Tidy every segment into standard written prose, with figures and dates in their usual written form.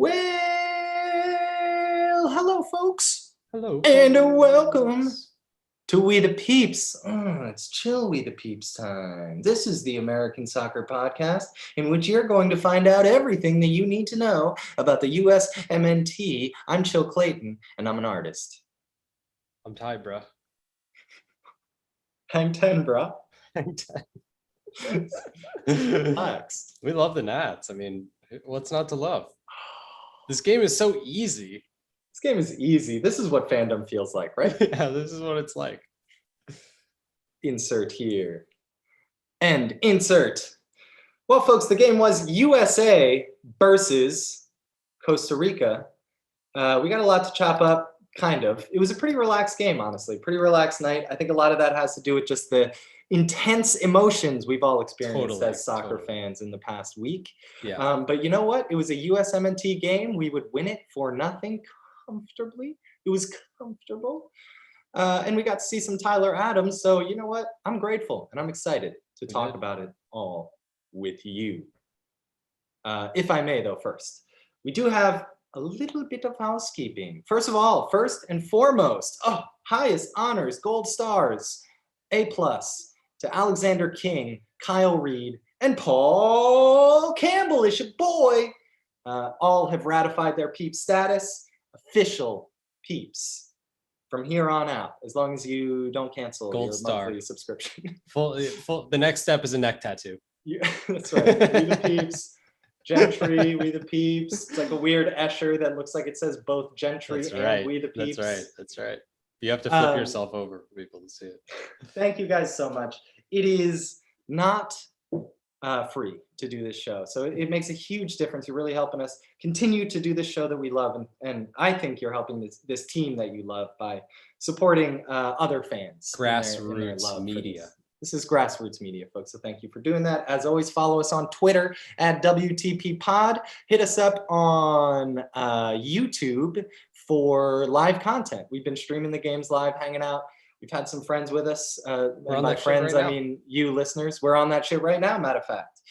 Well, hello, folks. Hello. And welcome to We the Peeps. It's chill We the Peeps time. This is the American Soccer Podcast, in which you're going to find out everything that you need to know about the USMNT. I'm Chill Clayton, and I'm an artist. I'm Ty, bruh. I'm 10, bro. I'm 10. Relax. We love the Nats. I mean, what's not to love? This game is so easy. This game is easy. This is what fandom feels like, right? Yeah, this is what it's like. Insert here. And insert. Well, folks, the game was USA versus Costa Rica. We got a lot to chop up, kind of. It was a pretty relaxed game, honestly. Pretty relaxed night. I think a lot of that has to do with just the intense emotions we've all experienced as soccer fans in the past week. Yeah. But you know what? It was a USMNT game. We would win it for nothing comfortably. It was comfortable. And we got to see some Tyler Adams. So you know what? I'm grateful and I'm excited to talk about it all with you. If I may, though, first, we do have a little bit of housekeeping. First of all, first and foremost, highest honors, gold stars, A+ to Alexander King, Kyle Reed, and Paul Campbell, is your boy. All have ratified their peep status, official peeps from here on out, as long as you don't cancel Gold your star monthly subscription. Full. The next step is a neck tattoo. Yeah, that's right. We the peeps. Gentry, We the Peeps. It's like a weird Escher that looks like it says both Gentry and We the Peeps. That's right. You have to flip yourself over for people to see it. Thank you guys so much. It is not free to do this show, so it makes a huge difference. You're really helping us continue to do this show that we love, and I think you're helping this team that you love by supporting other fans. Grassroots media. This is grassroots media, folks, so thank you for doing that. As always, follow us on Twitter at WTP Pod. Hit us up on YouTube for live content. We've been streaming the games live, hanging out. We've had some friends with us. And by friends, I mean you listeners. We're on that shit right now, matter of fact.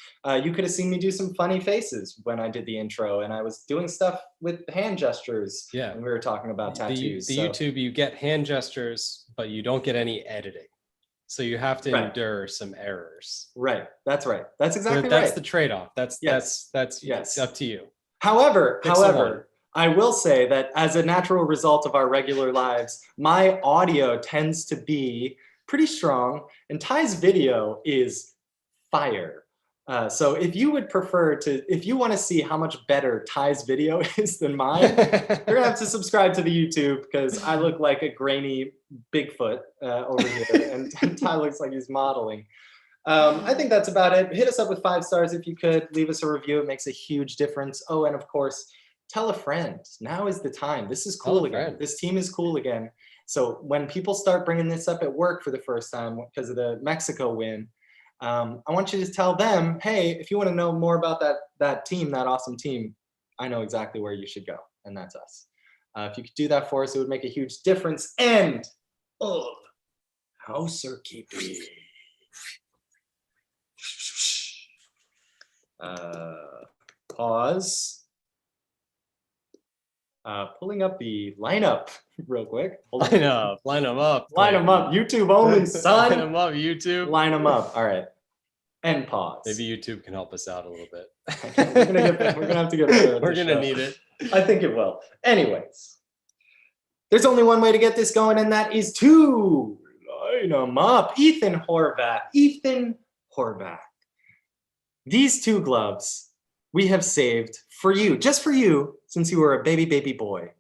You could have seen me do some funny faces when I did the intro, and I was doing stuff with hand gestures when we were talking about tattoos. YouTube, you get hand gestures, but you don't get any editing. So you have to endure some errors. Right. That's right. That's exactly right. That's the trade-off. That's up to you. However, I will say that as a natural result of our regular lives, my audio tends to be pretty strong, and Ty's video is fire. So if you would prefer if you want to see how much better Ty's video is than mine, you're gonna have to subscribe to the YouTube, because I look like a grainy Bigfoot over here, and Ty looks like he's modeling. I think that's about it. Hit us up with 5 stars if you could. Leave us a review. It makes a huge difference. Oh, and of course, tell a friend. Now is the time. This is cool again. This team is cool again. So when people start bringing this up at work for the first time because of the Mexico win, I want you to tell them, hey, if you want to know more about that team, that awesome team, I know exactly where you should go, and that's us. If you could do that for us, it would make a huge difference. And housekeeping. Pause. Pulling up the lineup real quick. Line them up. Line them up. YouTube only, son. Line them up, YouTube. Line them up. All right. And pause. Maybe YouTube can help us out a little bit. We're gonna get there. We're gonna have to get there. We're gonna need it. I think it will. Anyways, there's only one way to get this going, and that is to line them up. Ethan Horvath. These 2 gloves we have saved for you, just for you, since you were a baby boy.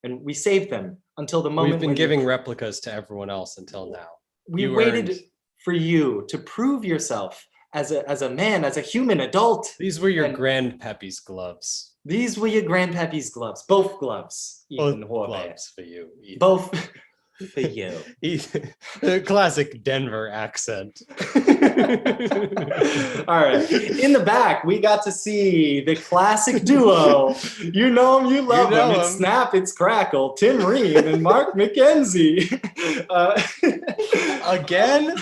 And we saved them until the moment. We've been giving replicas to everyone else until now. We waited for you to prove yourself as a man, as a human adult. These were your grandpappy's gloves. These were your grandpappy's gloves. Both gloves. Both gloves for you. Ethan. Both for you. The classic Denver accent. All right. In the back, we got to see the classic duo. You know them, you love them. It's Snap, it's Crackle. Tim Ream and Mark McKenzie. Again?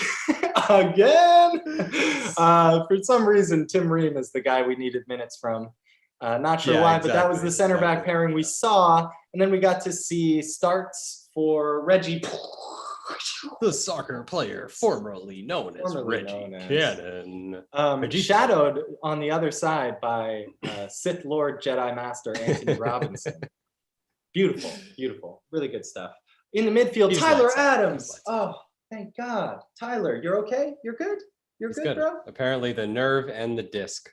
For some reason, Tim Ream is the guy we needed minutes from. Not sure Yeah, why, but that was the exactly, center back exactly, pairing we yeah. saw. And then we got to see starts for Reggie. The soccer player formerly known as Formerly Reggie known as- Cannon. Vegeta. Shadowed on the other side by Sith Lord Jedi Master Anthony Robinson. Beautiful, beautiful. Really good stuff. In the midfield, He's Tyler lights out. Adams. He's lights out. Oh, thank God. Tyler, you're okay? You're good? You're He's good, good. bro? Apparently the nerve and the disc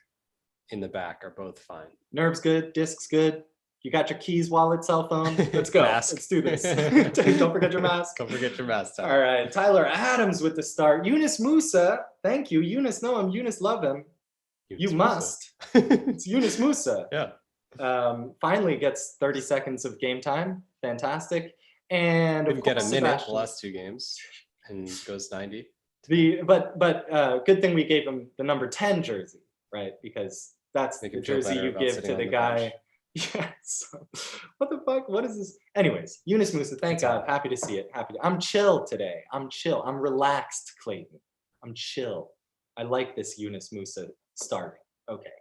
in the back are both fine. Nerves good, discs good. You got your keys, wallet, cell phone. Let's go. Mask. Let's do this. Don't forget your mask. Don't forget your mask. Tyler. All right, Tyler Adams with the start. Yunus Musa. Thank you. Yunus, know him. Yunus, love him. Yunus You Musa. must. It's Yunus Musa. Yeah. Finally gets 30 seconds of game time. Fantastic. And Didn't get a minute Sebastian. the last 2 games and goes 90. But good thing we gave him the number 10 jersey, right? Because that's Make the him feel jersey better you about give sitting to on the the guy. bench. Yes. What the fuck? What is this? Anyways, Yunus Musa, thank It's God. all right. Happy to see it. I'm chill today. I'm chill. I'm relaxed, Clayton. I'm chill. I like this Yunus Musa starting. Okay.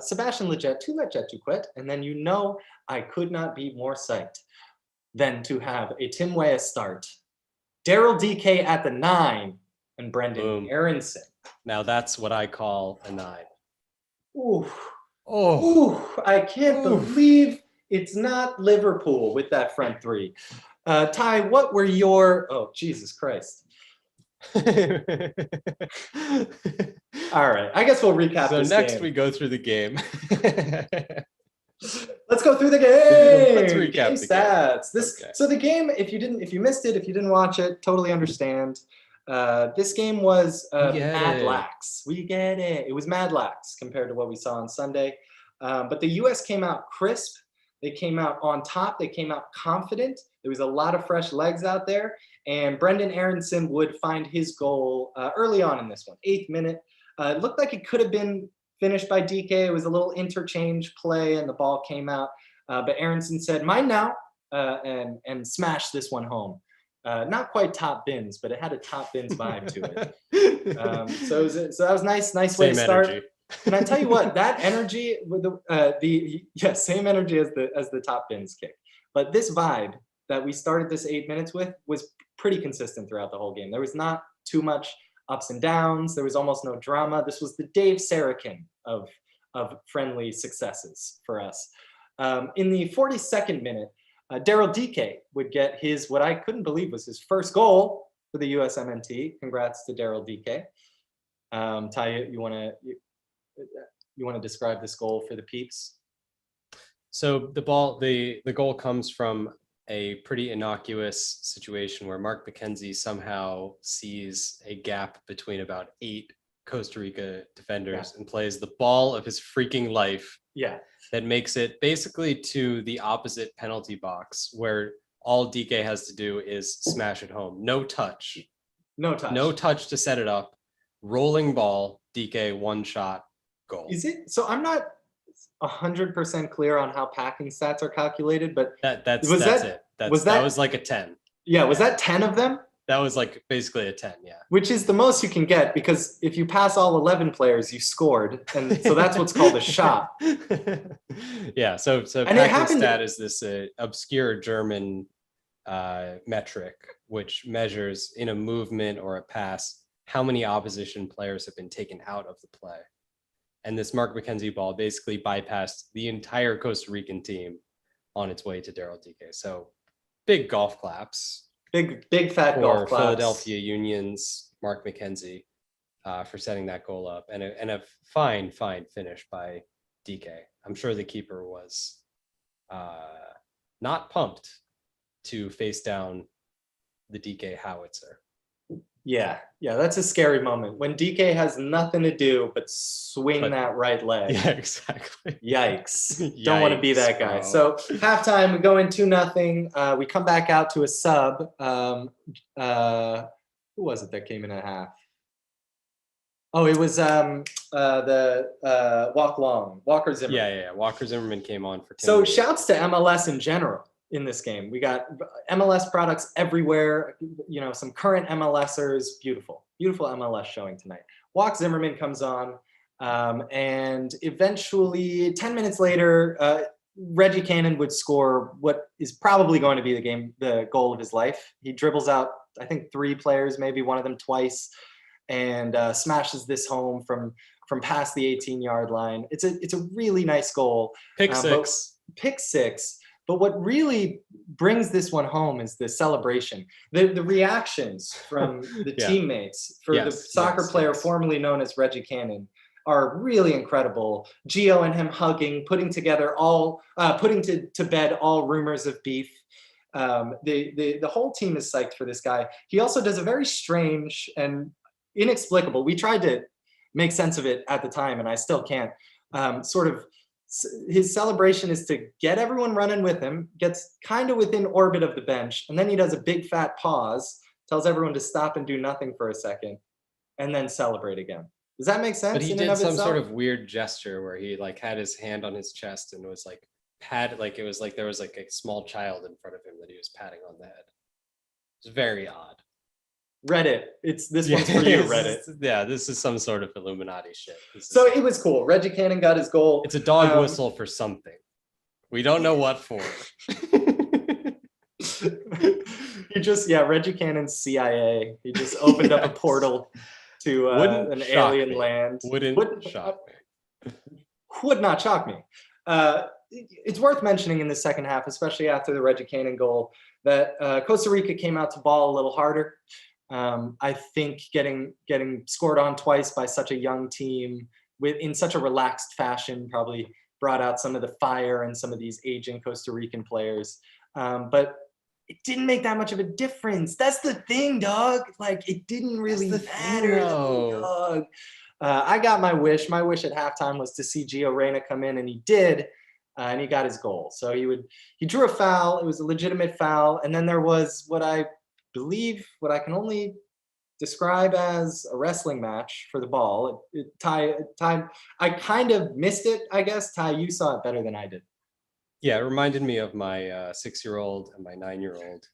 Sebastian Lletget, too Lletget to quit. And then I could not be more psyched than to have a Tim Weah start. Daryl DK at the 9 and Brendan Boom. Aronson. Now that's what I call a 9. Ooh. Oh, Ooh, I can't believe it's not Liverpool with that front three. Ty, what were your... Oh, Jesus Christ. All right, I guess we'll recap so this next game. we go through the game. Let's go through the game. Let's recap Game the game. stats. Okay. So the game, if you missed it, if you didn't watch it, totally understand. This game was mad lax. We get it. It was mad lax compared to what we saw on Sunday. But the U.S. came out crisp. They came out on top. They came out confident. There was a lot of fresh legs out there. And Brendan Aronson would find his goal early on in this one, 8th minute. It looked like it could have been finished by DK. It was a little interchange play, and the ball came out. But Aronson said, "Mine now," and smashed this one home. Not quite top bins, but it had a top bins vibe to it. So that was nice way to start. Energy. And I tell you what, that energy with the same energy as the top bins kick. But this vibe that we started this 8 minutes with was pretty consistent throughout the whole game. There was not too much ups and downs. There was almost no drama. This was the Dave Sarakin of friendly successes for us. In the 42nd minute, Daryl DK would get what I couldn't believe was his first goal for the USMNT. Congrats to Daryl DK. Ty, you want to describe this goal for the peeps? So the goal comes from a pretty innocuous situation where Mark McKenzie somehow sees a gap between about 8 Costa Rica defenders and plays the ball of his freaking life. Yeah. That makes it basically to the opposite penalty box where all DK has to do is smash it home. No touch. No touch. No touch to set it up. Rolling ball, DK, 1 shot, goal. Is it? So I'm not 100% clear on how packing stats are calculated, but that's it. That was like a 10. Yeah, was that 10 of them? That was like basically a 10, yeah. Which is the most you can get, because if you pass all 11 players, you scored, and so that's what's called a shot. Yeah, so packing stat is this obscure German metric which measures in a movement or a pass how many opposition players have been taken out of the play. And this Mark McKenzie ball basically bypassed the entire Costa Rican team on its way to Daryl DK. So big golf claps. Big fat golf claps. Philadelphia Union's Mark McKenzie for setting that goal up. And a fine finish by DK. I'm sure the keeper was not pumped to face down the DK howitzer. Yeah, that's a scary moment when DK has nothing to do but swing that right leg. Yeah, exactly. Yikes. Don't want to be that guy. Bro. So halftime, we go in 2-0. We come back out to a sub. Who was it that came in at half? Oh, it was the Walker Zimmerman. Yeah. Walker Zimmerman came on for 10 So minutes. shouts to MLS in general in this game. We got MLS products everywhere. You know, some current MLSers. Beautiful MLS showing tonight. Walk Zimmerman comes on. And eventually, 10 minutes later, Reggie Cannon would score what is probably going to be the goal of his life. He dribbles out, I think, 3 players, maybe one of them twice, and smashes this home from past the 18-yard line. It's a really nice goal. Pick six. Pick six. But what really brings this one home is the celebration, the reactions from the teammates for the soccer player formerly known as Reggie Cannon are really incredible. Gio and him hugging, putting to bed all rumors of beef. The whole team is psyched for this guy. He also does a very strange and inexplicable. We tried to make sense of it at the time, and I still can't. His celebration is to get everyone running with him, gets kind of within orbit of the bench, and then he does a big fat pause, tells everyone to stop and do nothing for a second, and then celebrate again. Does that make sense? But he did some sort of weird gesture where he like had his hand on his chest and was like like it was like there was like a small child in front of him that he was patting on the head. It's very odd. Reddit. This one's for you, Reddit. This is some sort of Illuminati shit. It was cool. Reggie Cannon got his goal. It's a dog whistle for something. We don't know what for. Reggie Cannon's CIA. He just opened up a portal to an alien land. Wouldn't shock me. Would not shock me. It's worth mentioning in the second half, especially after the Reggie Cannon goal, that Costa Rica came out to ball a little harder. I think getting scored on twice by such a young team in such a relaxed fashion probably brought out some of the fire in some of these aging Costa Rican players. But it didn't make that much of a difference. That's the thing, dog. Like, it didn't really matter, dog. I got my wish. My wish at halftime was to see Gio Reyna come in, and he did, and he got his goal. So he drew a foul. It was a legitimate foul. And then there was what I can only describe as a wrestling match for the ball. Ty, I kind of missed it, I guess. Ty, you saw it better than I did. Yeah, it reminded me of my 6-year-old and my 9-year-old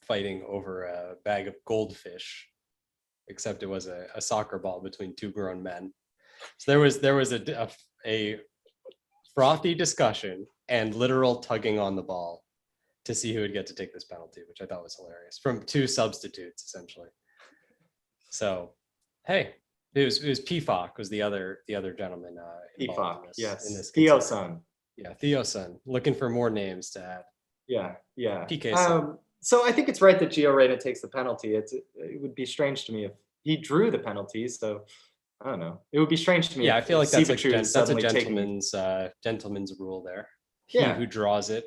fighting over a bag of goldfish, except it was a soccer ball between 2 grown men. So there was a frothy discussion and literal tugging on the ball to see who would get to take this penalty, which I thought was hilarious, from 2 substitutes essentially. So, hey, it was PFOC was the other gentleman. PFOC, yes. Theo-san. Yeah, Theo-san. Looking for more names to add. Yeah. PK-san. So I think it's right that Gio Reyna takes the penalty. It would be strange to me if he drew the penalty. So I don't know. It would be strange to me. Yeah, I feel like that's a gentleman's rule there. He who draws it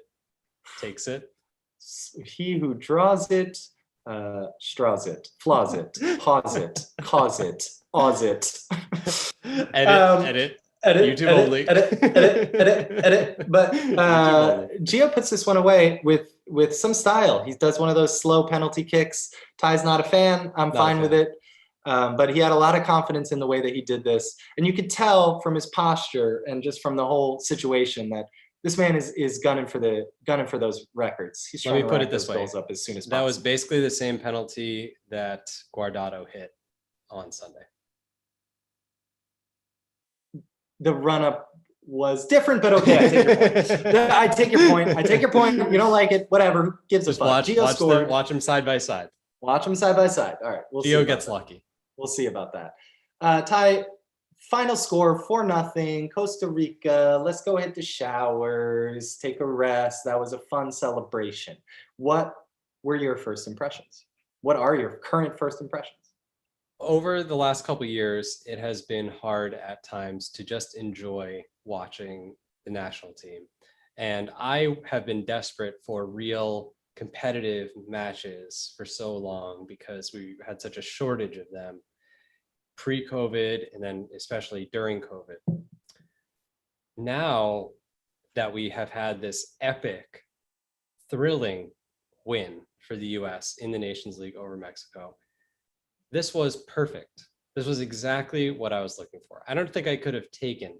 takes it. He who draws it, straws it, flaws it, paws it, cause it, awes it. Edit. YouTube only. Edit. But Gio puts this one away with some style. He does one of those slow penalty kicks. Ty's not a fan. I'm fine with it. But he had a lot of confidence in the way that he did this. And you could tell from his posture and just from the whole situation that this man is gunning for those records. He's trying to rack those goals up as soon as possible. That was basically the same penalty that Guardado hit on Sunday. The run-up was different, but okay, I take your point. I take your point. You don't like it, whatever. Who gives a fuck? Watch them side by side. Watch them side by side. All right, we'll see. Gio gets lucky. We'll see about that. Ty, final score 4-0. Costa Rica. Let's go hit the showers, take a rest. That was a fun celebration. What were your first impressions? What are your current first impressions? Over the last couple of years, it has been hard at times to just enjoy watching the national team. And I have been desperate for real competitive matches for so long because we had such a shortage of them pre-COVID and then especially during COVID. Now that we have had this epic, thrilling win for the US in the Nations League over Mexico, this was perfect. This was exactly what I was looking for. I don't think I could have taken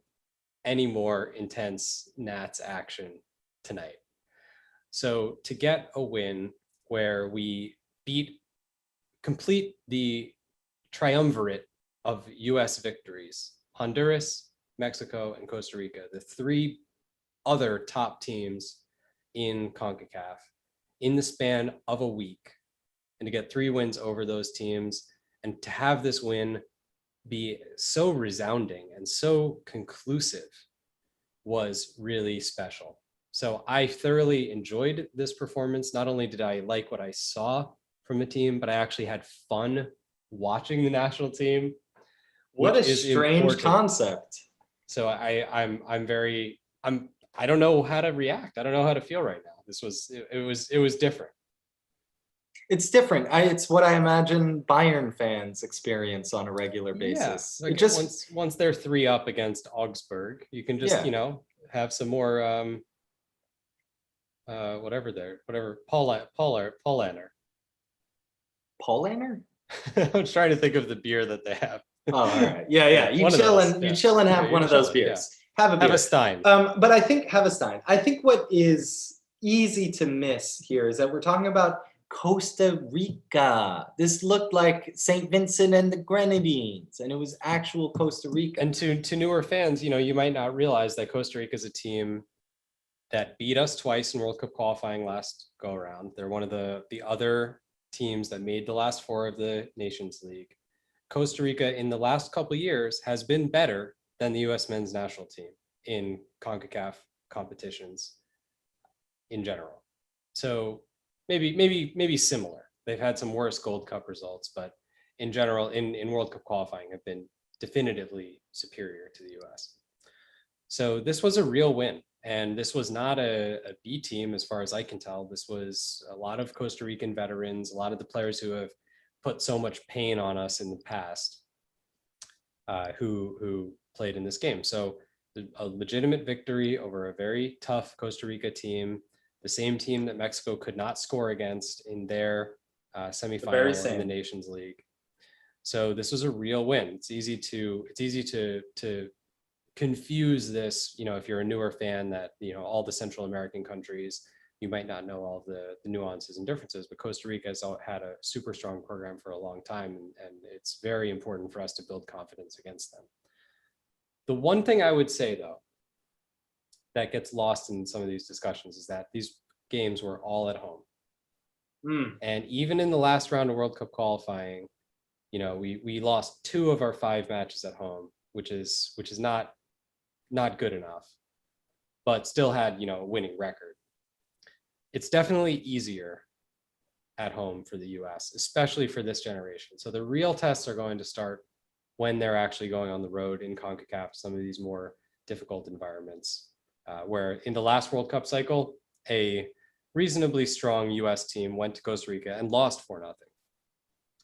any more intense Nats action tonight. So to get a win where we complete the triumvirate of US victories, Honduras, Mexico, and Costa Rica, the three other top teams in CONCACAF, in the span of a week, and to get 3 wins over those teams, and to have this win be so resounding and so conclusive was really special. So I thoroughly enjoyed this performance. Not only did I like what I saw from the team, but I actually had fun watching the national team. What a strange concept. So I don't know how to react. I don't know how to feel right now. It was different. It's different. It's what I imagine Bayern fans experience on a regular basis. Yeah, like once they're 3 up against Augsburg, you can just have some more whatever Paulaner. Paulaner? I'm trying to think of the beer that they have. Oh, all right. Yeah. You chill and have one of those beers. Yeah. Have a beer. Have a Stein. But I think have a Stein. I think what is easy to miss here is that we're talking about Costa Rica. This looked like St. Vincent and the Grenadines, and it was actual Costa Rica. And to newer fans, you might not realize that Costa Rica is a team that beat us twice in World Cup qualifying last go around. They're one of the other teams that made the last 4 of the Nations League. Costa Rica in the last couple of years has been better than the U.S. men's national team in CONCACAF competitions in general. So maybe similar. They've had some worse Gold Cup results, but in general, in World Cup qualifying, have been definitively superior to the U.S. So this was a real win. And this was not a B team, as far as I can tell. This was a lot of Costa Rican veterans, a lot of the players who have put so much pain on us in the past, who played in this game. So a legitimate victory over a very tough Costa Rica team, the same team that Mexico could not score against in their semifinal in the Nations League. So this was a real win. It's easy to confuse this, if you're a newer fan, that all the Central American countries, you might not know all the nuances and differences, but Costa Rica has had a super strong program for a long time, and it's very important for us to build confidence against them. The one thing I would say, though, that gets lost in some of these discussions is that these games were all at home. And even in the last round of World Cup qualifying, we lost 2 of our 5 matches at home, which is not good enough, but still had, a winning record. It's definitely easier at home for the US, especially for this generation. So the real tests are going to start when they're actually going on the road in CONCACAF, some of these more difficult environments, where in the last World Cup cycle, a reasonably strong US team went to Costa Rica and lost 4-0.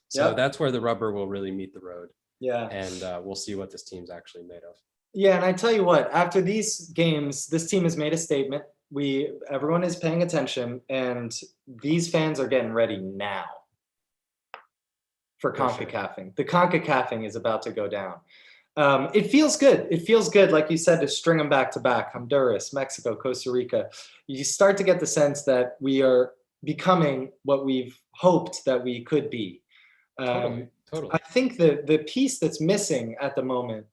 So that's where the rubber will really meet the road. Yeah. And we'll see what this team's actually made of. Yeah, and I tell you what, after these games, this team has made a statement. Everyone is paying attention, and these fans are getting ready now for CONCACAFing. Sure. The CONCACAFing is about to go down. It feels good. It feels good, like you said, to string them back to back. Honduras, Mexico, Costa Rica. You start to get the sense that we are becoming what we've hoped that we could be. Totally. I think the piece that's missing at the moment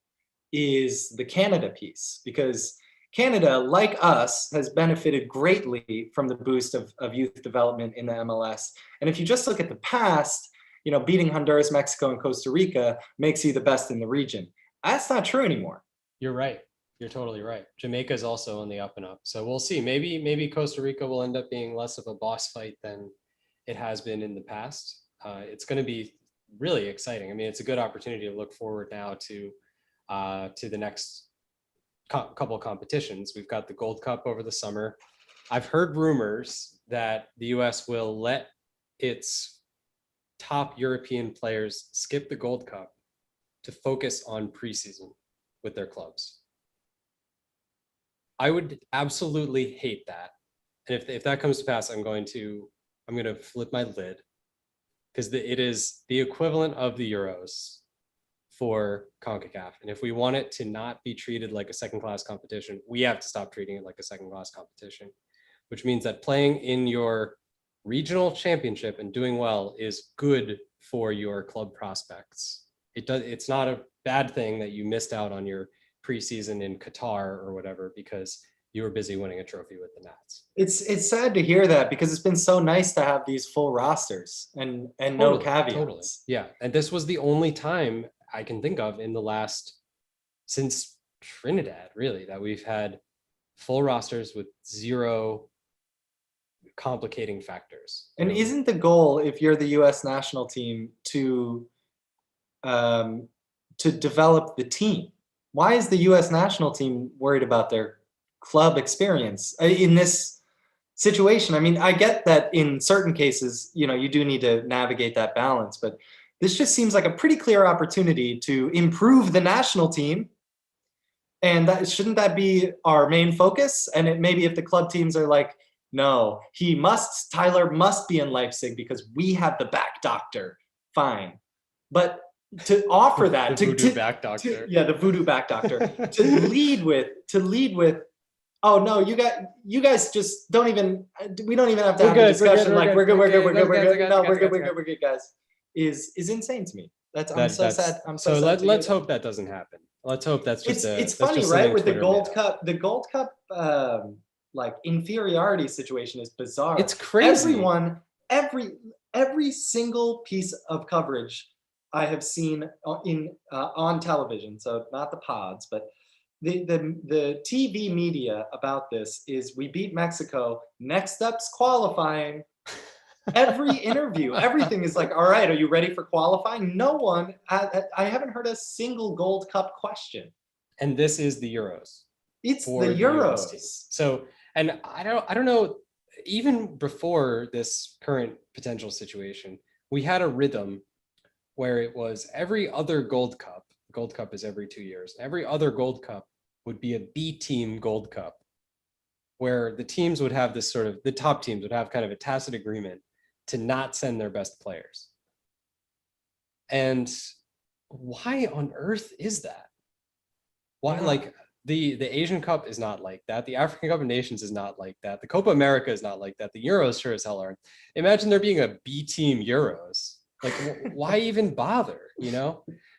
is the Canada piece, because Canada, like us, has benefited greatly from the boost of youth development in the MLS. And if you just look at the past, beating Honduras, Mexico, and Costa Rica makes you the best in the region. That's not true anymore. You're right. You're totally right. Jamaica is also on the up and up. So we'll see. Maybe Costa Rica will end up being less of a boss fight than it has been in the past. It's going to be really exciting. I mean, it's a good opportunity to look forward now to the next couple of competitions. We've got the Gold Cup over the summer. I've heard rumors that the US will let its top European players skip the Gold Cup to focus on preseason with their clubs. I would absolutely hate that. And if that comes to pass, I'm going to flip my lid, because it is the equivalent of the Euros for CONCACAF. And if we want it to not be treated like a second-class competition, we have to stop treating it like a second-class competition, which means that playing in your regional championship and doing well is good for your club prospects. It's not a bad thing that you missed out on your preseason in Qatar or whatever because you were busy winning a trophy with the Nats. It's sad to hear that because it's been so nice to have these full rosters and Totally, no caveats. Totally. Yeah. And this was the only time I can think of in the last, since Trinidad, really, that we've had full rosters with zero complicating factors. And isn't the goal, if you're the U.S. national team, to develop the team? Why is the U.S. national team worried about their club experience in this situation? I mean, I get that in certain cases, you do need to navigate that balance, but this just seems like a pretty clear opportunity to improve the national team. And shouldn't that be our main focus? And maybe if the club teams are like, no, Tyler must be in Leipzig because we have the back doctor, fine. But to offer that, the voodoo back doctor. The voodoo back doctor, to lead with, oh no, you guys just don't even, we don't even have to have a discussion. We're good, guys, is insane to me. I'm so sad. So let's hope that doesn't happen. Let's hope that's just it's funny, right? With the Gold Cup, like inferiority situation is bizarre. It's crazy. Every single piece of coverage I have seen on television, so not the pods, but the TV media about this is we beat Mexico. Next up's qualifying. Every interview, everything is like, all right, are you ready for qualifying? No one, I haven't heard a single Gold Cup question. And this is the Euros. It's the Euros. So, and I don't know, even before this current potential situation, we had a rhythm where it was every other Gold Cup is every 2 years. Every other Gold Cup would be a B team Gold Cup, where the teams would have this sort of, the top teams would have kind of a tacit agreement to not send their best players. And why on earth is that? Why, like, the Asian Cup is not like that. The African Cup of Nations is not like that. The Copa America is not like that. The Euros sure as hell aren't. Imagine there being a B team Euros. Like, why even bother,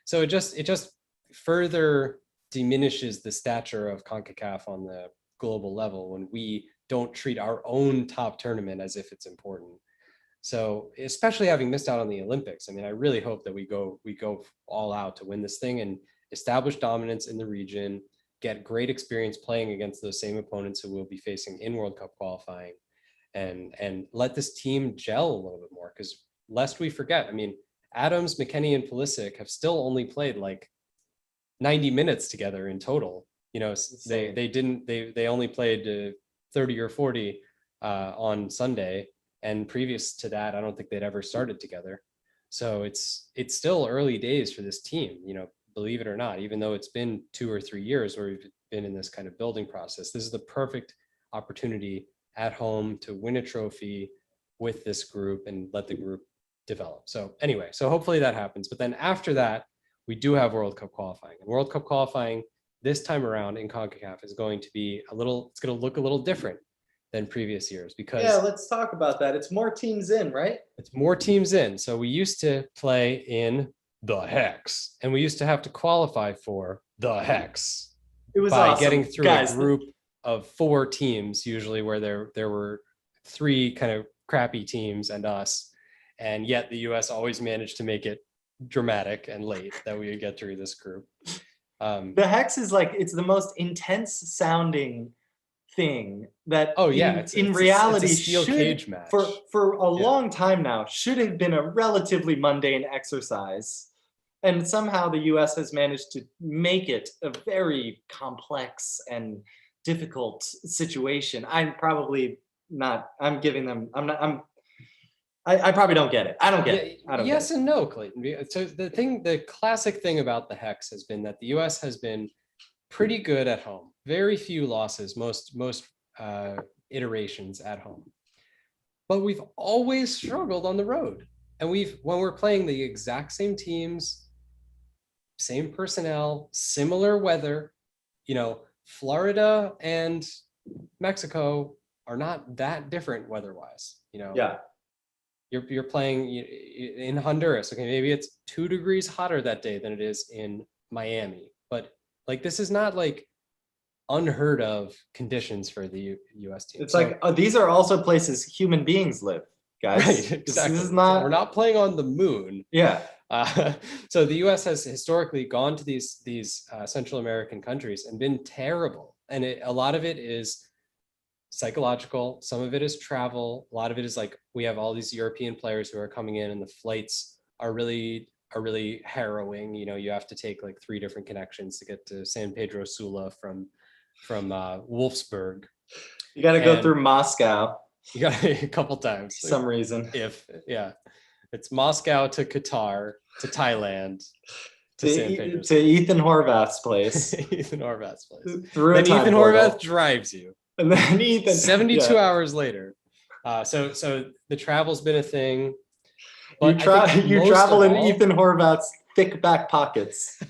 So it just further diminishes the stature of CONCACAF on the global level when we don't treat our own top tournament as if it's important. So especially having missed out on the Olympics, I mean, I really hope that we go all out to win this thing and establish dominance in the region, get great experience playing against those same opponents who we'll be facing in World Cup qualifying, and let this team gel a little bit more. Because lest we forget, I mean, Adams, McKennie, and Pulisic have still only played like 90 minutes together in total. They only played 30 or 40 on Sunday, and previous to that, I don't think they'd ever started together. So it's still early days for this team, believe it or not, even though it's been 2 or 3 years where we've been in this kind of building process. This is the perfect opportunity at home to win a trophy with this group and let the group develop. So anyway, so hopefully that happens. But then after that, we do have World Cup qualifying. And World Cup qualifying this time around in CONCACAF is going to be it's going to look a little different than previous years because... Yeah, let's talk about that. It's more teams in, right? It's more teams in. So we used to play in the Hex, and we used to have to qualify for the Hex. It was by awesome. Getting through a group of 4 teams, usually where there were 3 kind of crappy teams and us. And yet the US always managed to make it dramatic and late that we would get through this group. The Hex is like, it's the most intense sounding thing that in reality it's a steel cage match. For a long time now should have been a relatively mundane exercise, and somehow the US has managed to make it a very complex and difficult situation. I probably don't get it. I don't get it. Yes and no, Clayton. So the classic thing about the Hex has been that the US has been pretty good at home. Very few losses, most iterations at home. But we've always struggled on the road. And when we're playing the exact same teams, same personnel, similar weather, Florida and Mexico are not that different weather-wise, Yeah. You're playing in Honduras. Okay, maybe it's 2 degrees hotter that day than it is in Miami, but Like this is not like unheard of conditions for the US team. It's like these are also places human beings live, guys. Right, exactly. This is not, we're not playing on the moon. Yeah. So the US has historically gone to these Central American countries and been terrible. And a lot of it is psychological. Some of it is travel. A lot of it is like we have all these European players who are coming in and the flights are really harrowing. You know, you have to take like 3 different connections to get to San Pedro Sula from Wolfsburg. You got to go through Moscow. You got a couple times. For some reason. It's Moscow to Qatar to Thailand to San Pedro. To Ethan Horvath's place. Ethan Horvath's place. Then Ethan Horvath drives you. And then Ethan 72 hours later. So the travel's been a thing. But you travel in Ethan Horvath's thick back pockets.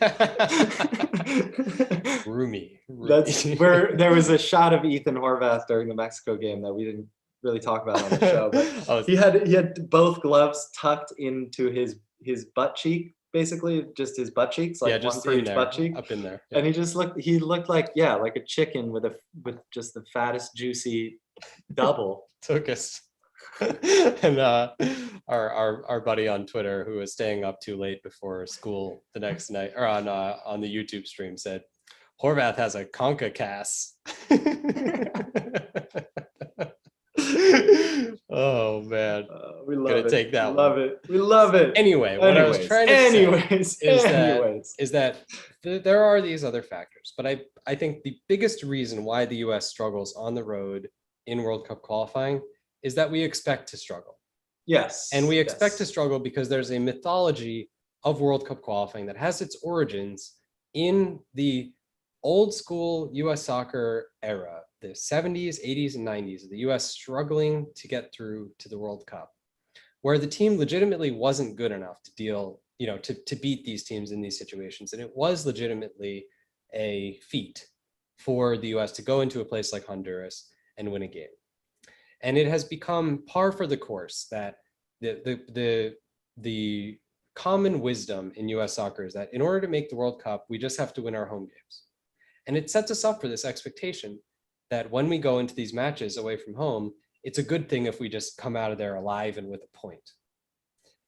Roomy. That's where there was a shot of Ethan Horvath during the Mexico game that we didn't really talk about on the show. But he had both gloves tucked into his butt cheek, basically just his butt cheeks, like one for each butt cheek, up in there. Yeah. And he looked like like a chicken with just the fattest juicy double. Took us. And our buddy on Twitter, who was staying up too late before school the next night, or on the YouTube stream, said Horvath has a CONCACAF. Oh man, we love it. Take that. We love it. Anyway, what I was trying to say is that there are these other factors, but I think the biggest reason why the U.S. struggles on the road in World Cup qualifying is that we expect to struggle. Yes. And we expect to struggle because there's a mythology of World Cup qualifying that has its origins in the old school US soccer era, the 70s, 80s, and 90s, the US struggling to get through to the World Cup, where the team legitimately wasn't good enough to deal, to beat these teams in these situations. And it was legitimately a feat for the US to go into a place like Honduras and win a game. And it has become par for the course that the common wisdom in US soccer is that in order to make the World Cup, we just have to win our home games. And it sets us up for this expectation that when we go into these matches away from home, it's a good thing if we just come out of there alive and with a point.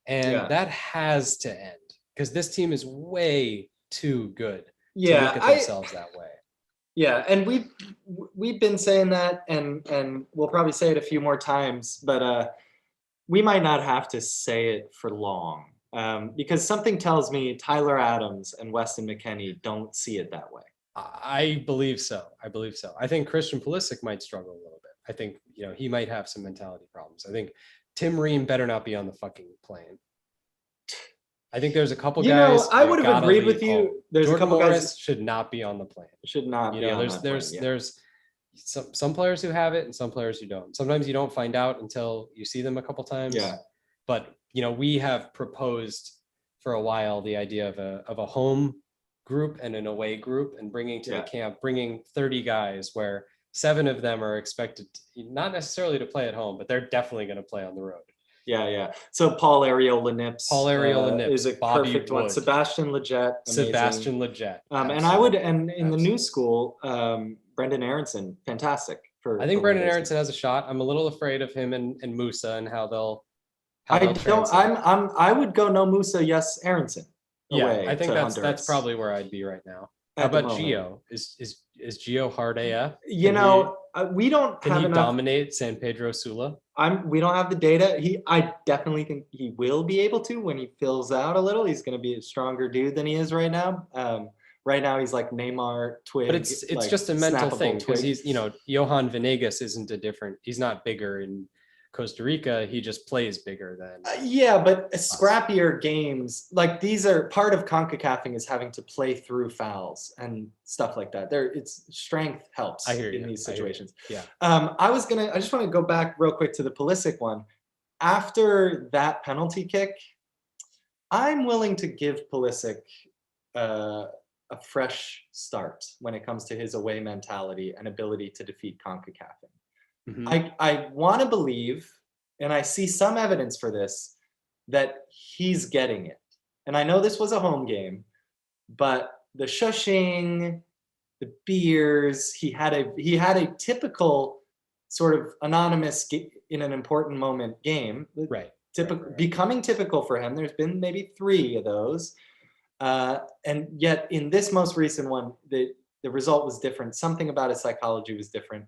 And that has to end because this team is way too good to look at themselves that way. Yeah, and we've been saying that, and we'll probably say it a few more times, but we might not have to say it for long because something tells me Tyler Adams and Weston McKennie don't see it that way. I believe so. I think Christian Pulisic might struggle a little bit. I think he might have some mentality problems. I think Tim Ream better not be on the fucking plane. I think there's a couple guys. I would have agreed with you. There's Jordan a couple Morris guys should not be on the plane. Should not. There's some players who have it and some players who don't. Sometimes you don't find out until you see them a couple times. Yeah. But we have proposed for a while the idea of a home group and an away group, and bringing to the camp, bringing 30 guys where 7 of them are expected not necessarily to play at home, but they're definitely going to play on the road. Yeah. So Paul Areola Nips. Is a Bobby perfect Wood. one. Sebastian Lletget. And in the new school, Brendan Aronson, fantastic. I think Brendan Aronson has a shot. I'm a little afraid of him and Musa and how they'll. I would go no Musa, yes Aronson. Yeah, I think that's probably where I'd be right now. How about Gio? Is Gio hard AF? We don't can have he enough. Dominate San Pedro Sula? We don't have the data. I definitely think he will be able to when he fills out a little. He's going to be a stronger dude than he is right now. Right now he's like Neymar twig. But it's just a mental thing because he's Johan Venegas isn't he's not bigger in Costa Rica. He just plays bigger than but scrappier games like these are part of CONCACAFing is having to play through fouls and stuff like that. It's strength helps in these situations. I just want to go back real quick to the Pulisic one. After that penalty kick, I'm willing to give Pulisic a fresh start when it comes to his away mentality and ability to defeat CONCACAFing. Mm-hmm. I want to believe, and I see some evidence for this, that he's getting it. And I know this was a home game, but the shushing, the beers. He had a typical sort of anonymous in an important moment game. Right. Typical, becoming typical for him. There's been maybe 3 of those. And yet in this most recent one, the result was different. Something about his psychology was different.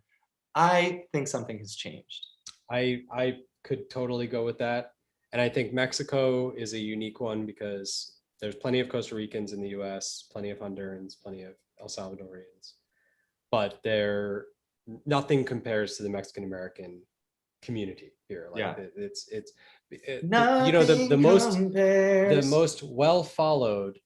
I think something has changed. I could totally go with that. And I think Mexico is a unique one because there's plenty of Costa Ricans in the US, plenty of Hondurans, plenty of El Salvadorians, but nothing compares to the Mexican American community here. Like, yeah. It's Nothing the most well followed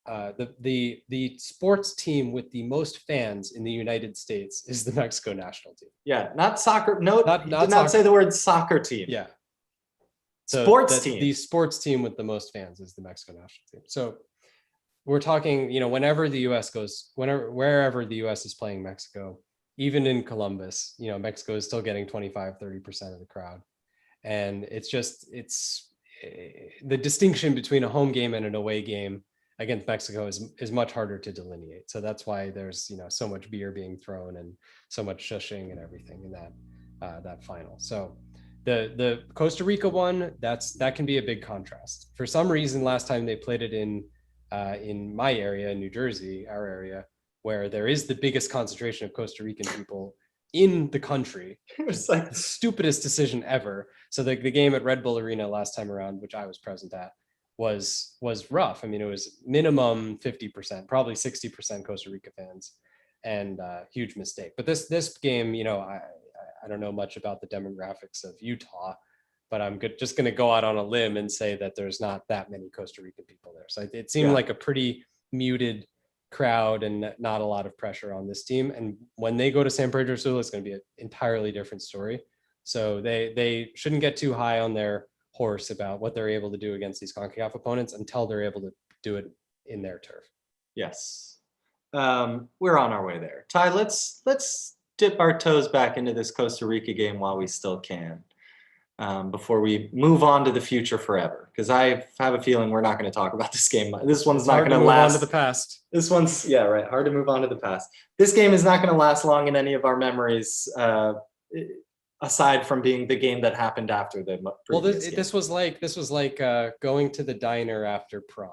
the sports team with the most fans in the United States is the Mexico national team. Yeah, not soccer. No, not did not say the word soccer team. Yeah. So sports team. The sports team with the most fans is the Mexico national team. So we're talking, whenever the US goes, wherever the US is playing Mexico, even in Columbus, Mexico is still getting 25-30% of the crowd. And it's the distinction between a home game and an away game against Mexico is much harder to delineate. So that's why there's, so much beer being thrown and so much shushing and everything in that final. So the Costa Rica one, that can be a big contrast. For some reason, last time they played it in my area, in New Jersey, our area, where there is the biggest concentration of Costa Rican people in the country. It was like the stupidest decision ever. So the game at Red Bull Arena last time around, which I was present at, was rough. I mean, it was minimum 50%, probably 60% Costa Rica fans, and huge mistake. But this game, I don't know much about the demographics of Utah, but I'm just going to go out on a limb and say that there's not that many Costa Rican people there. So it seemed like a pretty muted crowd and not a lot of pressure on this team. And when they go to San Pedro Sula, it's going to be an entirely different story. So they shouldn't get too high on their horse about what they're able to do against these CONCACAF opponents until they're able to do it in their turf. Yes. We're on our way there. Ty, let's dip our toes back into this Costa Rica game while we still can, before we move on to the future forever. Because I have a feeling we're not going to talk about this game. This one's not going to last. Move on to the past. This one's, yeah, right. Hard to move on to the past. This game is not going to last long in any of our memories, aside from being the game that happened after the previous game. This was like going to the diner after prom.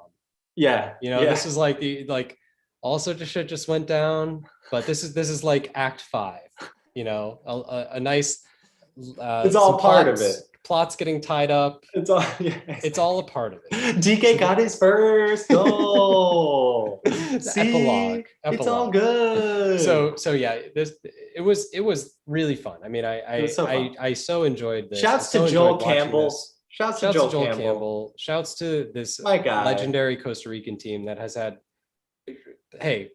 Yeah. This is like all sorts of shit just went down, but this is like Act 5. A nice. It's all part of it. Plots getting tied up. It's all. Yeah. It's all a part of it. DK got his first goal. Epilogue. It's all good. So yeah, it was really fun. I mean, I so enjoyed this. Shouts to Joel Campbell. Shouts to Joel Campbell. Shouts to this guy. Legendary Costa Rican team that has had,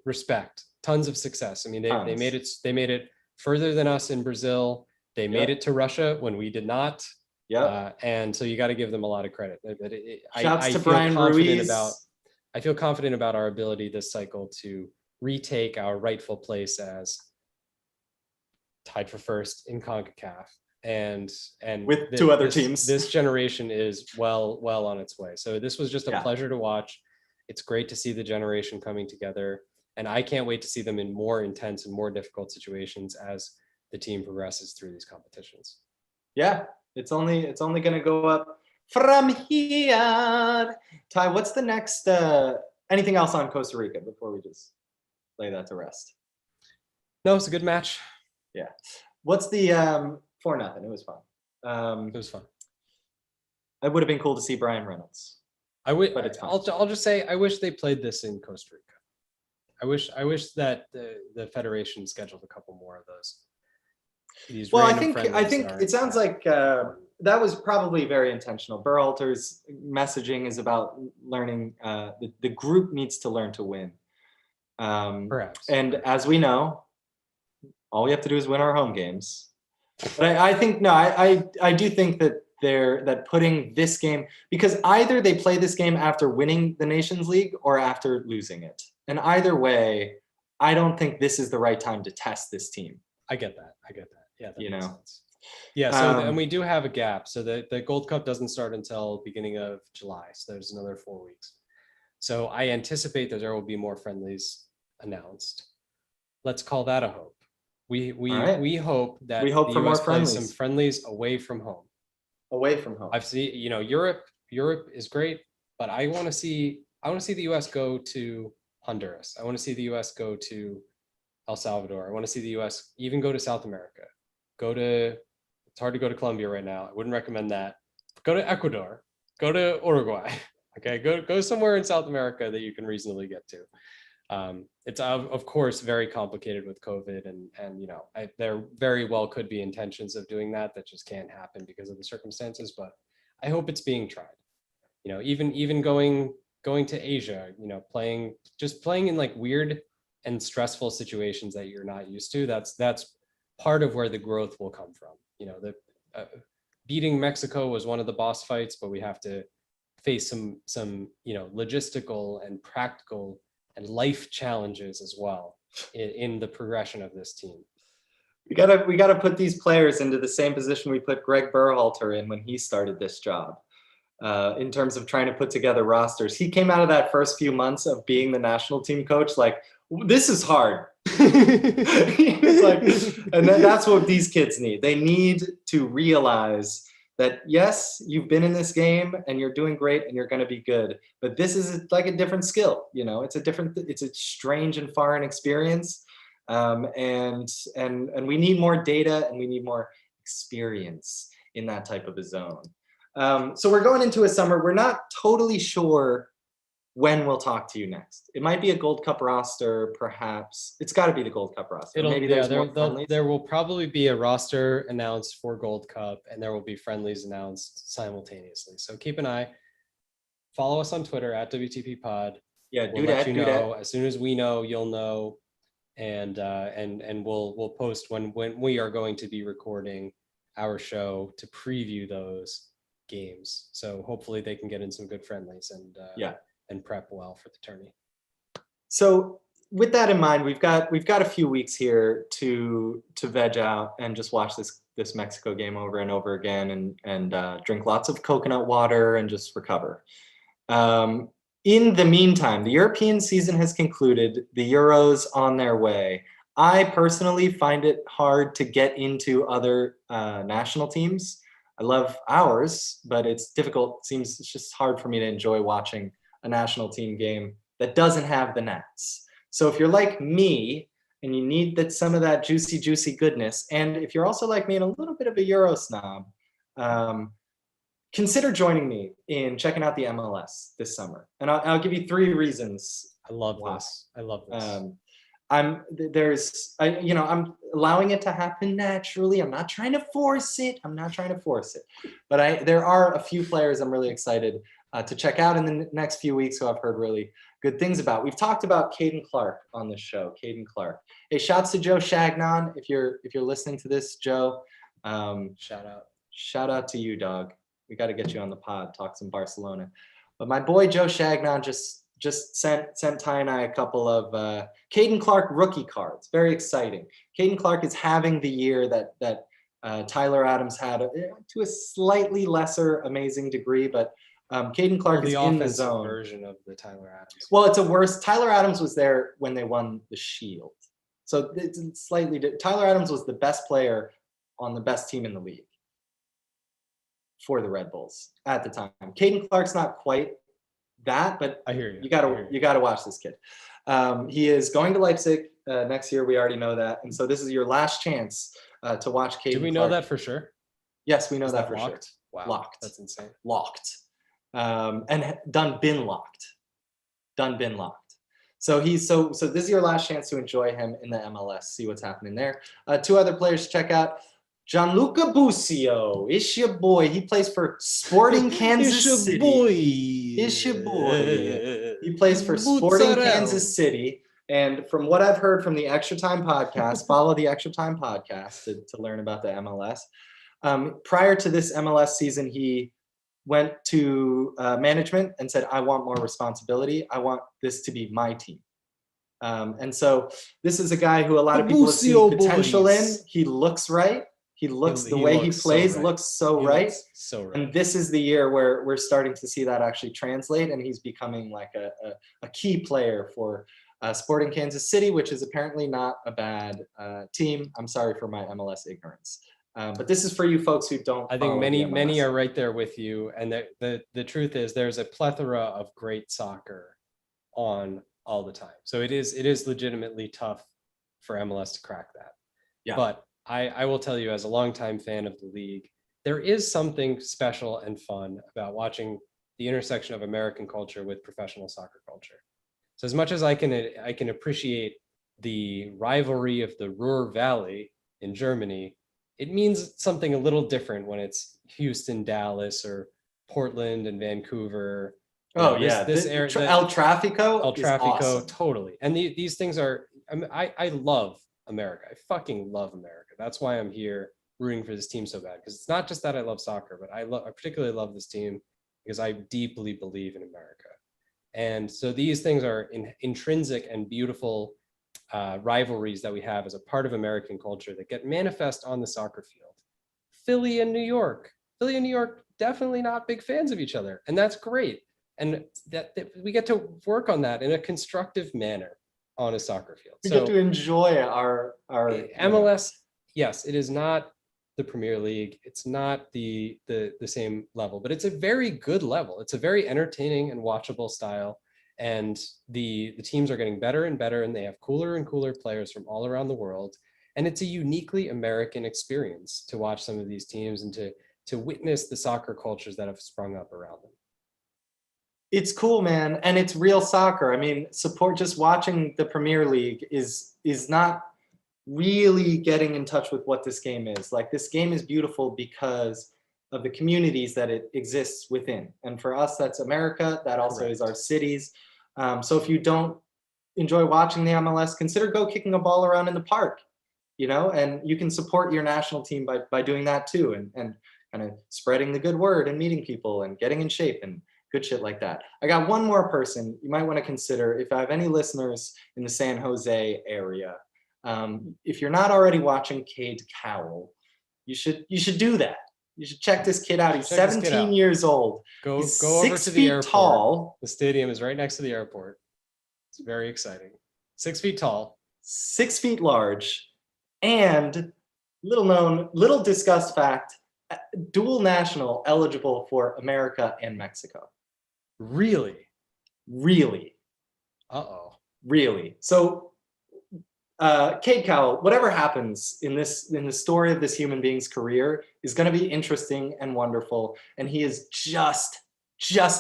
respect, tons of success. I mean, they made it further than us in Brazil. They made it to Russia when we did not. Yeah. And so you got to give them a lot of credit. Shouts to Brian Ruiz. I feel confident about our ability this cycle to retake our rightful place as tied for first in CONCACAF. And with 2 other teams. This generation is well on its way. So this was just a pleasure to watch. It's great to see the generation coming together. And I can't wait to see them in more intense and more difficult situations as the team progresses through these competitions. Yeah, it's only going to go up from here. Ty, what's the next? Anything else on Costa Rica before we just lay that to rest? No, it's a good match. Yeah. What's the 4-0? It was fun. It was fun. It would have been cool to see Brian Reynolds. But it's fine. I'll just say I wish they played this in Costa Rica. I wish that the federation scheduled a couple more of those. Well, I think it sounds like that was probably very intentional. Berhalter's messaging is about learning. The group needs to learn to win. Perhaps. And as we know, all we have to do is win our home games. But I do think that putting this game, because either they play this game after winning the Nations League or after losing it, and either way, I don't think this is the right time to test this team. I get that. Yeah, that makes sense. Yeah. So and we do have a gap. So the Gold Cup doesn't start until beginning of July. So there's another 4 weeks. So I anticipate that there will be more friendlies announced. Let's call that a hope. We hope that the US plays some friendlies away from home. Away from home. I've seen, Europe is great, but I want to see the US go to Honduras. I want to see the US go to El Salvador. I want to see the US even go to South America. It's hard to go to Colombia right now. I wouldn't recommend that. Go to Ecuador. Go to Uruguay. Okay, go somewhere in South America that you can reasonably get to. It's of course very complicated with COVID, and there very well could be intentions of doing that just can't happen because of the circumstances. But I hope it's being tried. Even going to Asia, playing in like weird and stressful situations that you're not used to. That's part of where the growth will come from. Beating Mexico was one of the boss fights, but we have to face some logistical and practical and life challenges as well in the progression of this team. We gotta put these players into the same position we put Greg Berhalter in when he started this job. In terms of trying to put together rosters, he came out of that first few months of being the national team coach like, this is hard. He was like, and that's what these kids need. They need to realize that yes, you've been in this game and you're doing great and you're going to be good, but this is like a different skill. It's a strange and foreign experience, and we need more data and we need more experience in that type of a zone. So we're going into a summer. We're not totally sure when we'll talk to you next. It might be a Gold Cup roster, perhaps. It's got to be the Gold Cup roster. There will probably be a roster announced for Gold Cup, and there will be friendlies announced simultaneously. So keep an eye. Follow us on Twitter at WTP Pod. Yeah, we'll let you know. As soon as we know, you'll know, and we'll post when we are going to be recording our show to preview those games. So hopefully they can get in some good friendlies and prep well for the tourney. So with that in mind, we've got a few weeks here to veg out and just watch this Mexico game over and over again and drink lots of coconut water and just recover. In the meantime, the European season has concluded, the Euros on their way. I personally find it hard to get into other national teams. I love ours, but it's difficult. It's just hard for me to enjoy watching a national team game that doesn't have the Nats. So if you're like me and you need some of that juicy goodness, and if you're also like me and a little bit of a Euro snob, consider joining me in checking out the MLS this summer. And I'll give you 3 reasons. I love this. I'm allowing it to happen naturally. I'm not trying to force it. But there are a few players I'm really excited to check out in the next few weeks who I've heard really good things about. We've talked about Caden Clark on this show. Caden Clark. Hey, shouts to Joe Chagnon. If you're listening to this, Joe, shout out to you, dog. We got to get you on the pod, talk some Barcelona. But my boy Joe Chagnon just sent Ty and I a couple of Caden Clark rookie cards. Very exciting. Caden Clark is having the year that Tyler Adams had, to a slightly lesser amazing degrry, but Caden Clark is in the zone. Version of the Tyler Adams. Well, it's a worse. Tyler Adams was there when they won the Shield, so it's slightly. Tyler Adams was the best player on the best team in the league for the Red Bulls at the time. Caden Clark's not quite that, but I hear you. You gotta watch this kid. He is going to Leipzig next year. We already know that, and so this is your last chance to watch Caden. Do we know that for sure? Yes, we know that for sure. Wow, locked. That's insane. Locked. And been locked. So so this is your last chance to enjoy him in the MLS. See what's happening there. 2 other players to check out. Gianluca Busio, it's your boy. He plays for Sporting Kansas City. It's your boy. He plays for Sporting Kansas City. And from what I've heard from the Extra Time podcast, follow the Extra Time podcast to learn about the MLS. Prior to this MLS season, he went to management and said, I want more responsibility. I want this to be my team. And so this is a guy who a lot of people have seen potential in. He looks right. The way he plays looks so right. So right. And this is the year where we're starting to see that actually translate, and he's becoming like a key player for Sporting Kansas City, which is apparently not a bad team. I'm sorry for my MLS ignorance. But this is for you folks who don't. I think many are right there with you. And the truth is there's a plethora of great soccer on all the time. So it is legitimately tough for MLS to crack that. Yeah. But I will tell you, as a longtime fan of the league, there is something special and fun about watching the intersection of American culture with professional soccer culture. So as much as I can appreciate the rivalry of the Ruhr Valley in Germany, it means something a little different when it's Houston, Dallas, or Portland and Vancouver. Oh, yeah. This El Tráfico. El Tráfico, awesome. Totally. And these things are, I love America. I fucking love America. That's why I'm here rooting for this team so bad. Because it's not just that I love soccer, but I particularly love this team because I deeply believe in America. And so these things are intrinsic and beautiful rivalries that we have as a part of American culture that get manifest on the soccer field. Philly and New York, definitely not big fans of each other. And that's great. And that we get to work on that in a constructive manner on a soccer field. We get to enjoy our MLS. Yes, it is not the Premier League. It's not the same level, but it's a very good level. It's a very entertaining and watchable style. And the teams are getting better and better, and they have cooler and cooler players from all around the world. And it's a uniquely American experience to watch some of these teams and to witness the soccer cultures that have sprung up around them. It's cool, man. And it's real soccer. I mean, just watching the Premier League is not really getting in touch with what this game is. Like, this game is beautiful because of the communities that it exists within. And for us, that's America. That also Correct. is our cities. So if you don't enjoy watching the MLS, consider go kicking a ball around in the park, and you can support your national team by doing that too, and kind of spreading the good word and meeting people and getting in shape and good shit like that. I got one more person you might want to consider if I have any listeners in the San Jose area. If you're not already watching Cade Cowell, you should do that. You should check this kid out. He's 17 years old. Go He's over 6 to the feet airport. Tall. The stadium is right next to the airport. It's very exciting. 6 feet tall. 6 feet large. And little discussed fact, dual national eligible for America and Mexico. Really? Really. Uh-oh. Really. So Cade Cowell, whatever happens in the story of this human being's career is going to be interesting and wonderful. And he is just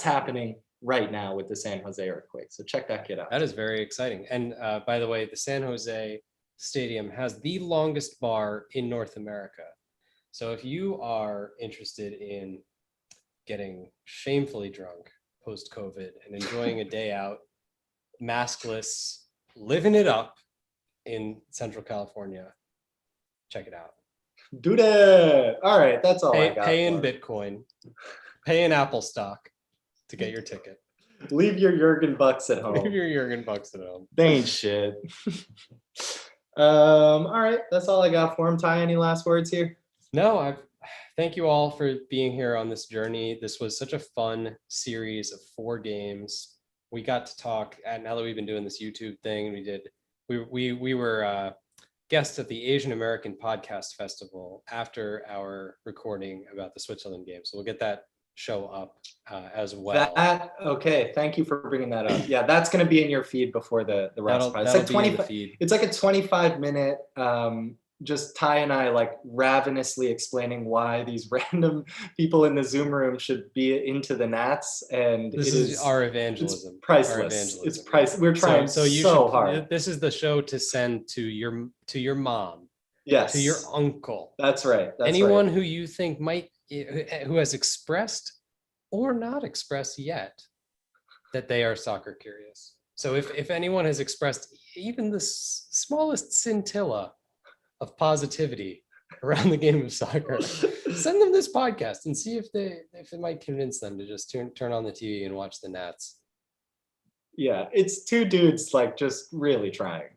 happening right now with the San Jose earthquake. So check that kid out. That is very exciting. And by the way, the San Jose Stadium has the longest bar in North America. So if you are interested in getting shamefully drunk post-COVID and enjoying a day out, maskless, living it up in Central California, check it out. Do that. All right, that's all I got. Pay in Bitcoin, pay in Apple stock to get your ticket. Leave your Jurgen Bucks at home. Leave your Jurgen Bucks at home. They ain't shit. All right, that's all I got for him. Ty, any last words here? No, thank you all for being here on this journey. This was such a fun series of 4 games. We got to talk, and now that we've been doing this YouTube thing, we were guests at the Asian American Podcast Festival after our recording about the Switzerland game. So we'll get that show up as well. Okay, thank you for bringing that up. Yeah, that's going to be in your feed before the rest part. It's like 25. It's like a 25-minute. Just Ty and I like ravenously explaining why these random people in the Zoom room should be into the Nats, and this is our evangelism. It's priceless. It's priceless. We're trying so hard. This is the show to send to your mom. Yes. To your uncle. That's right. Anyone who you think who has expressed or not expressed yet that they are soccer curious. So if anyone has expressed even the smallest scintilla of positivity around the game of soccer, send them this podcast and see if it might convince them to just turn on the TV and watch the Nats. Yeah, it's two dudes like just really trying,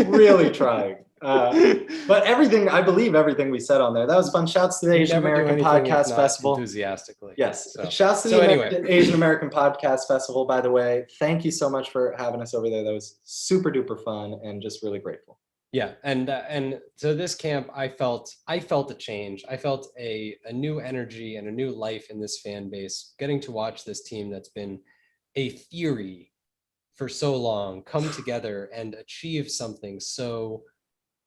really trying. But I believe everything we said on there. That was fun. Shouts to the Asian American Podcast Festival. Enthusiastically. Yes. Shouts to the Asian American Podcast Festival, by the way. Thank you so much for having us over there. That was super duper fun and just really grateful. Yeah, and so this camp, I felt a change. I felt a new energy and a new life in this fan base. Getting to watch this team that's been a theory for so long come together and achieve something so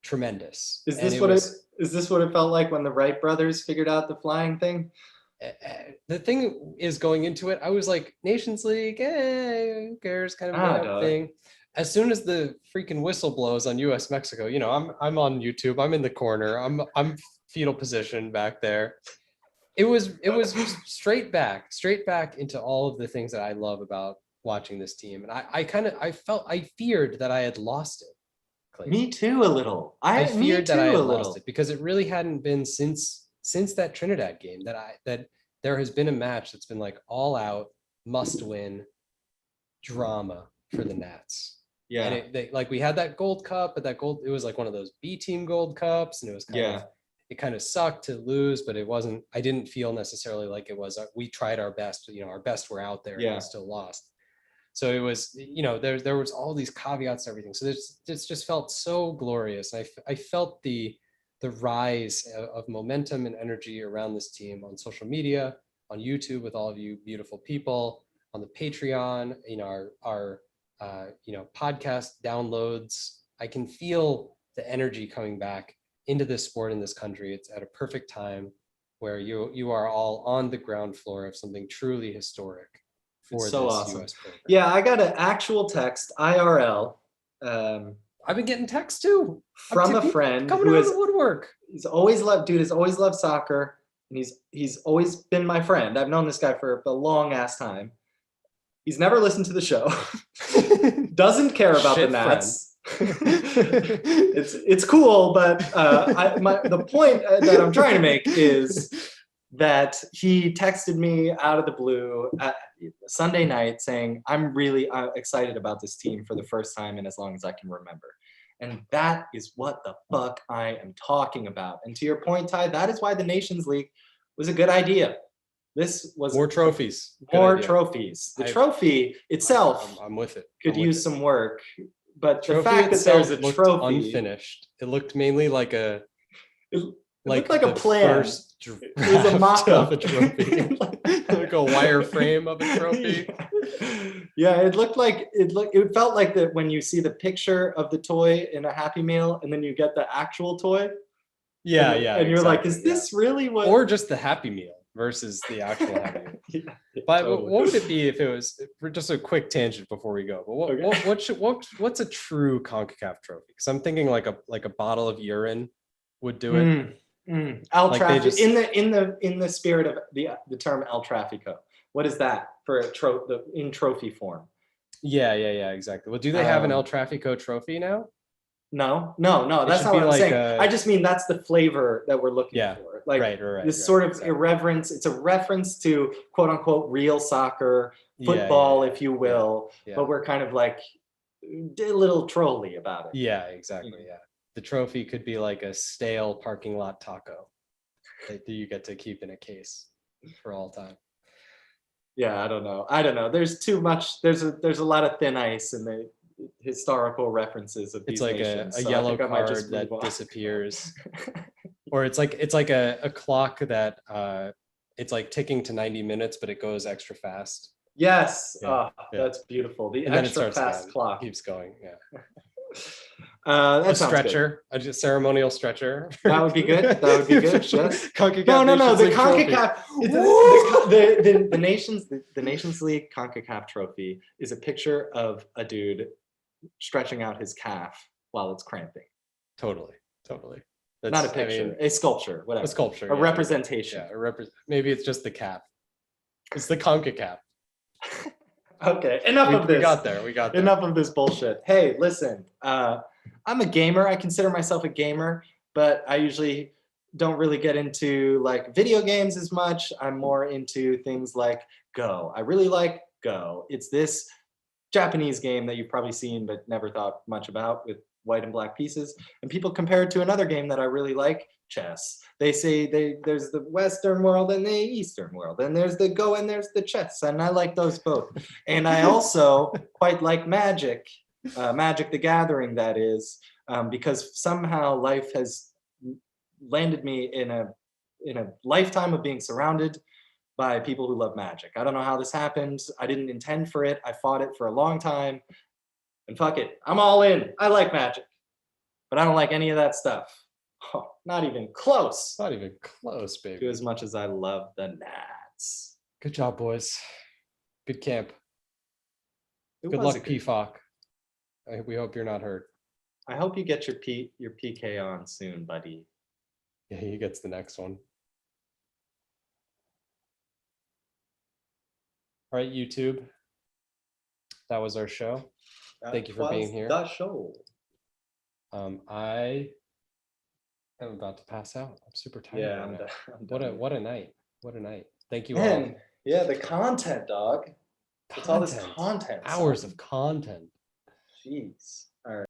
tremendous. Is this what it felt like when the Wright brothers figured out the flying thing? The thing is, going into it, I was like, Nations League, who cares, kind of thing. As soon as the freaking whistle blows on US Mexico, I'm on YouTube, I'm in the corner, I'm fetal position back there. It was straight back into all of the things that I love about watching this team. And I feared that I had lost it. Clayton. Me too, a little. I feared that I had lost it because it really hadn't been since that Trinidad game that there has been a match that's been like all out, must win drama for the Nats. Yeah. And we had that Gold Cup, but it was like one of those B team Gold Cups, and it was it kind of sucked to lose, but it wasn't. I didn't feel necessarily like it was. We tried our best. Our best were out there, and we still lost. So it was, there was all these caveats and everything. So this just felt so glorious. I felt the rise of momentum and energy around this team on social media, on YouTube with all of you beautiful people, on the Patreon, our podcast downloads. I can feel the energy coming back into this sport in this country. It's at a perfect time where you are all on the ground floor of something truly historic. It's so awesome. Yeah, I got an actual text, IRL. I've been getting texts too from a friend coming out of the woodwork. He's always loved soccer, and he's always been my friend. I've known this guy for a long ass time. He's never listened to the show. Doesn't care about the Nats. It's cool, but the point that I'm trying to make is that he texted me out of the blue at Sunday night saying, I'm really excited about this team for the first time in as long as I can remember. And that is what the fuck I am talking about. And to your point, Ty, that is why the Nations League was a good idea. This was more trophies. Trophies. The trophy itself I'm with it. Could use some work. But the fact that there's a trophy unfinished. It looked mainly like a looked like a plan. It was a mock-up of a trophy, like a wireframe of a trophy. Yeah, it felt like that when you see the picture of the toy in a Happy Meal, and then you get the actual toy. Yeah, and you're like, is this really what? Or just the Happy Meal versus the actual Happy Meal. But totally. What would it be if it was just a quick tangent before we go? But what's a true CONCACAF trophy? Because I'm thinking like a bottle of urine would do it. El Trafico, in the spirit of the term El Trafico. What is that for in trophy form? Yeah, exactly. Well, do they have an El Trafico trophy now? No. That's not what I'm saying. I just mean that's the flavor that we're looking for. Like right, this sort of irreverence. It's a reference to quote unquote real soccer, football, if you will. Yeah. But we're kind of like a little trolly about it. Yeah, exactly. Yeah. The trophy could be like a stale parking lot taco that you get to keep in a case for all time. Yeah, I don't know. There's too much. There's a lot of thin ice in the historical references of these nations. It's like a yellow card that disappears, or it's like a clock that it's like ticking to 90 minutes, but it goes extra fast. Yes, that's beautiful. The extra fast clock keeps going. Yeah. A stretcher, a ceremonial stretcher. That would be good. Yes. No. The CONCACAF, the Nations League CONCACAF trophy is a picture of a dude stretching out his calf while it's cramping. Totally. That's not a picture, a sculpture, whatever. A sculpture, a representation. Yeah, maybe it's just the calf. It's the CONCACAF. Okay, enough of this. We got there. Enough of this bullshit. Hey, listen, I'm a gamer. I consider myself a gamer, but I usually don't really get into like video games as much. I'm more into things like Go. I really like Go. It's this Japanese game that you've probably seen but never thought much about, with white and black pieces. And people compare it to another game that I really like, chess. They say there's the Western world and the Eastern world, and there's the Go and there's the chess, and I like those both. And I also quite like Magic, Magic the Gathering, that is, because somehow life has landed me in a lifetime of being surrounded by people who love Magic. I don't know how this happened. I didn't intend for it. I fought it for a long time. And fuck it, I'm all in. I like Magic, but I don't like any of that stuff. Oh, not even close. Not even close, baby. To as much as I love the Nats. Good job, boys. Good camp. Good luck, PFOC. We hope you're not hurt. I hope you get your PK on soon, buddy. Yeah, he gets the next one. All right, YouTube. That was our show. Thank you for being here. The show. I am about to pass out. I'm super tired. Yeah, what a night. What a night. Thank you all. Yeah, the content, dog. It's all this content. Hours of content. Jeez. All right.